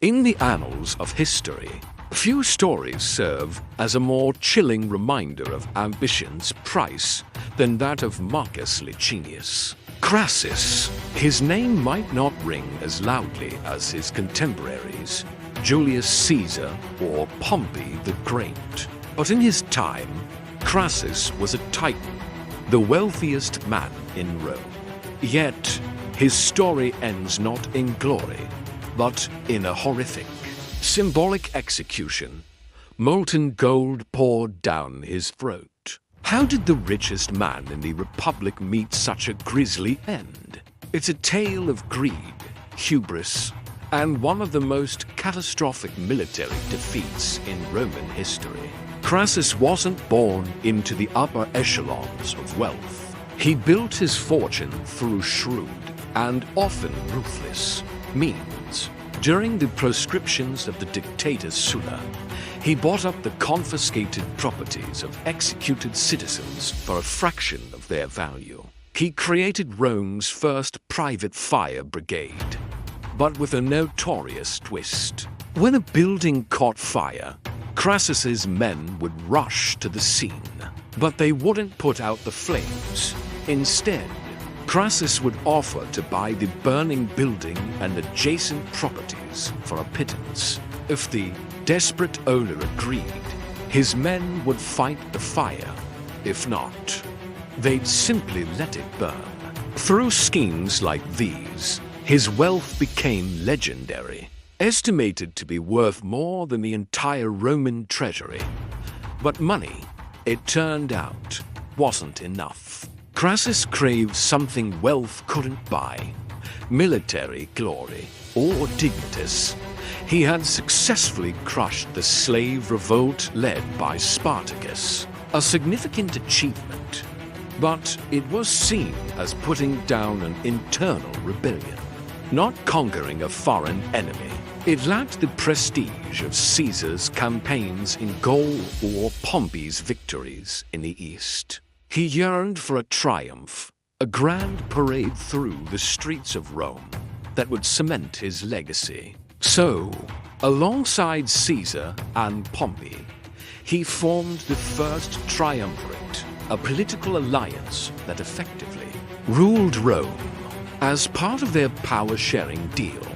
In the annals of history, few stories serve as a more chilling reminder of ambition's price than that of Marcus Licinius. Crassus. His name might not ring as loudly as his contemporaries, Julius Caesar or Pompey the Great. But in his time, Crassus was a titan, the wealthiest man in Rome. Yet, his story ends not in glory, but in a horrific, symbolic execution, molten gold poured down his throat. How did the richest man in the Republic meet such a grisly end? It's a tale of greed, hubris, and one of the most catastrophic military defeats in Roman history. Crassus wasn't born into the upper echelons of wealth. He built his fortune through shrewd and often ruthless means. During the proscriptions of the dictator Sulla, he bought up the confiscated properties of executed citizens for a fraction of their value. He created Rome's first private fire brigade, but with a notorious twist. When a building caught fire, Crassus's men would rush to the scene, but they wouldn't put out the flames. Instead, Crassus would offer to buy the burning building and adjacent properties for a pittance. If the desperate owner agreed, his men would fight the fire. If not, they'd simply let it burn. Through schemes like these, his wealth became legendary, estimated to be worth more than the entire Roman treasury. But money, it turned out, wasn't enough. Crassus craved something wealth couldn't buy: military glory or dignitas. He had successfully crushed the slave revolt led by Spartacus, a significant achievement, but it was seen as putting down an internal rebellion, not conquering a foreign enemy. It lacked the prestige of Caesar's campaigns in Gaul or Pompey's victories in the East. He yearned for a triumph, a grand parade through the streets of Rome that would cement his legacy. So, alongside Caesar and Pompey, he formed the First Triumvirate, a political alliance that effectively ruled Rome. As part of their power-sharing deal,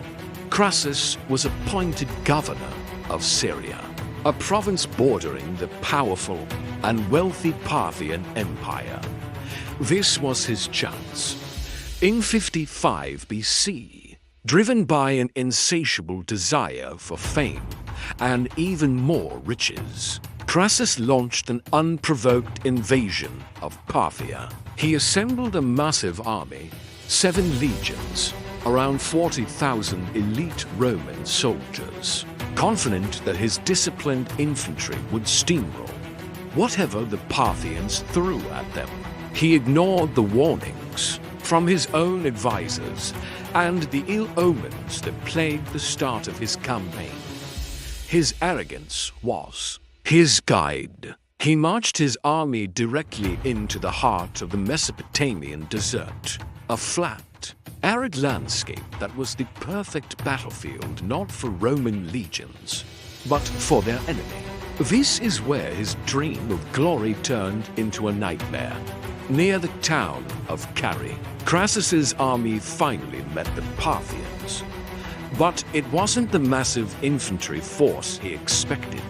Crassus was appointed governor of Syria, a province bordering the powerful and wealthy Parthian Empire. This was his chance. In 55 BC, driven by an insatiable desire for fame and even more riches, Crassus launched an unprovoked invasion of Parthia. He assembled a massive army, 7 legions, around 40,000 elite Roman soldiers, confident that his disciplined infantry would steamroll whatever the Parthians threw at them. He ignored the warnings from his own advisors and the ill omens that plagued the start of his campaign. His arrogance was his guide. He marched his army directly into the heart of the Mesopotamian desert, a flat, arid landscape that was the perfect battlefield not for Roman legions, but for their enemy. This is where his dream of glory turned into a nightmare. Near the town of Carrhae, Crassus's army finally met the Parthians. But it wasn't the massive infantry force he expected.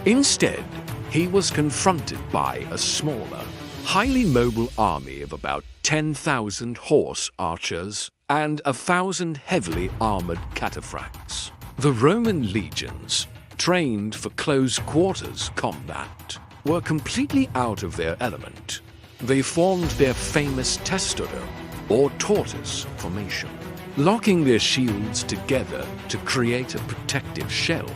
Instead, he was confronted by a smaller, highly mobile army of about 10,000 horse archers and 1,000 heavily armored cataphracts. The Roman legions, trained for close-quarters combat, were completely out of their element. They formed their famous testudо, or tortoise formation, locking their shields together to create a protective shell.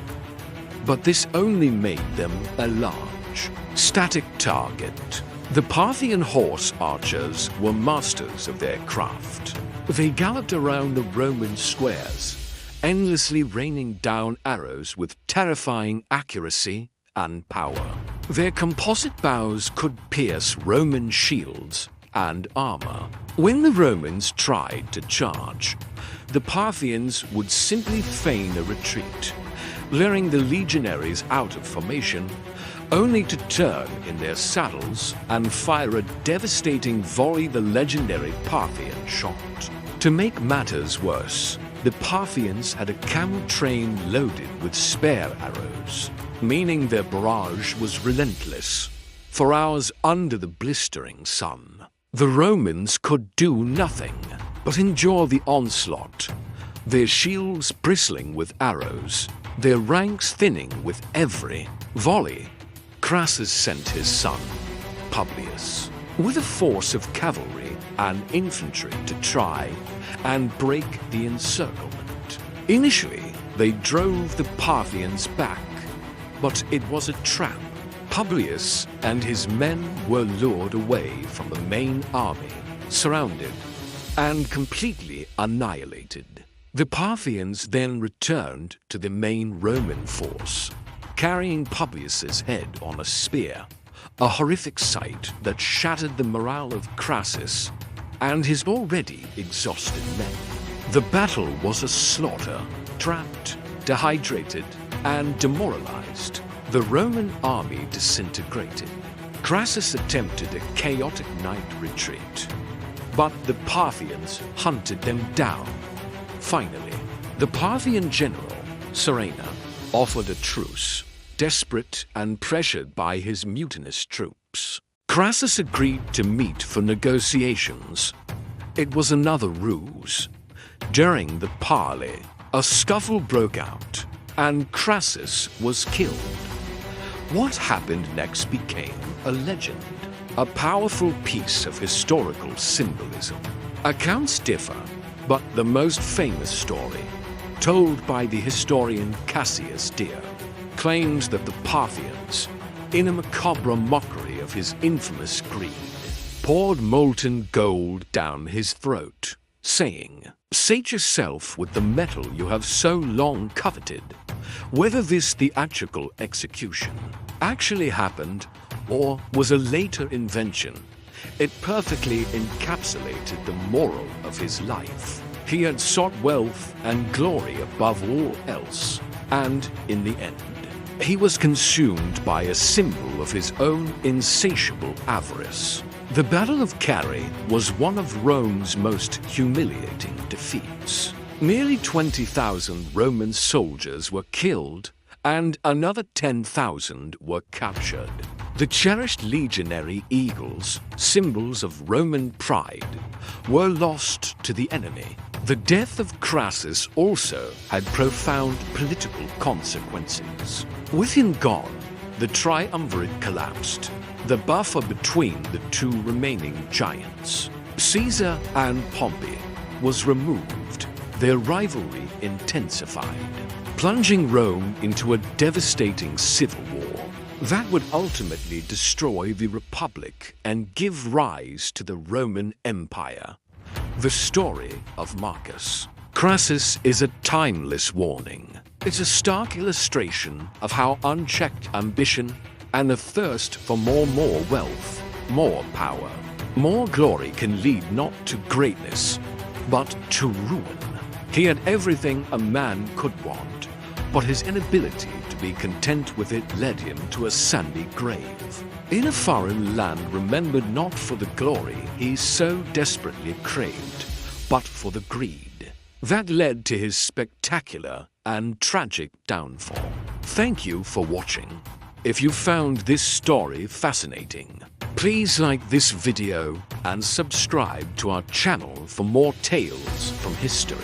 But this only made them a large, static target. The Parthian horse archers were masters of their craft. They galloped around the Roman squares, endlessly raining down arrows with terrifying accuracy and power. Their composite bows could pierce Roman shields and armor. When the Romans tried to charge, the Parthians would simply feign a retreat, luring the legionaries out of formation, only to turn in their saddles and fire a devastating volley the legendary Parthian shot. To make matters worse, the Parthians had a camel train loaded with spare arrows, meaning their barrage was relentless. For hours under the blistering sun, the Romans could do nothing but endure the onslaught, their shields bristling with arrows, their ranks thinning with every volley. Crassus sent his son, Publius, with a force of cavalry and infantry to try and break the encirclement. Initially, they drove the Parthians back, but it was a trap. Publius and his men were lured away from the main army, surrounded, and completely annihilated. The Parthians then returned to the main Roman force, carrying Publius's head on a spear, a horrific sight that shattered the morale of Crassus and his already exhausted men. The battle was a slaughter. Trapped, dehydrated, and demoralized, the Roman army disintegrated. Crassus attempted a chaotic night retreat, but the Parthians hunted them down. Finally, the Parthian general, Serena, offered a truce, desperate and pressured by his mutinous troops. Crassus agreed to meet for negotiations. It was another ruse. During the parley, a scuffle broke out, and Crassus was killed. What happened next became a legend, a powerful piece of historical symbolism. Accounts differ, but the most famous story, told by the historian Cassius Dio, claims that the Parthians, in a macabre mockery of his infamous greed, poured molten gold down his throat, saying, "Sate yourself with the metal you have so long coveted." Whether this theatrical execution actually happened or was a later invention, it perfectly encapsulated the moral of his life. He had sought wealth and glory above all else, and in the end, he was consumed by a symbol of his own insatiable avarice. The Battle of Carrhae was one of Rome's most humiliating defeats. Nearly 20,000 Roman soldiers were killed, and another 10,000 were captured. The cherished legionary eagles, symbols of Roman pride, were lost to the enemy. The death of Crassus also had profound political consequences. With him gone, the triumvirate collapsed, the buffer between the two remaining giants, Caesar and Pompey, was removed, their rivalry intensified, plunging Rome into a devastating civil war that would ultimately destroy the Republic and give rise to the Roman Empire. The story of Marcus. Crassus is a timeless warning. It's a stark illustration of how unchecked ambition and a thirst for more wealth, more power, more glory can lead not to greatness, but to ruin. He had everything a man could want, but his inability to be content with it led him to a sandy grave, in a foreign land remembered not for the glory he so desperately craved, but for the greed that led to his spectacular and tragic downfall. Thank you for watching. If you found this story fascinating, please like this video and subscribe to our channel for more tales from history.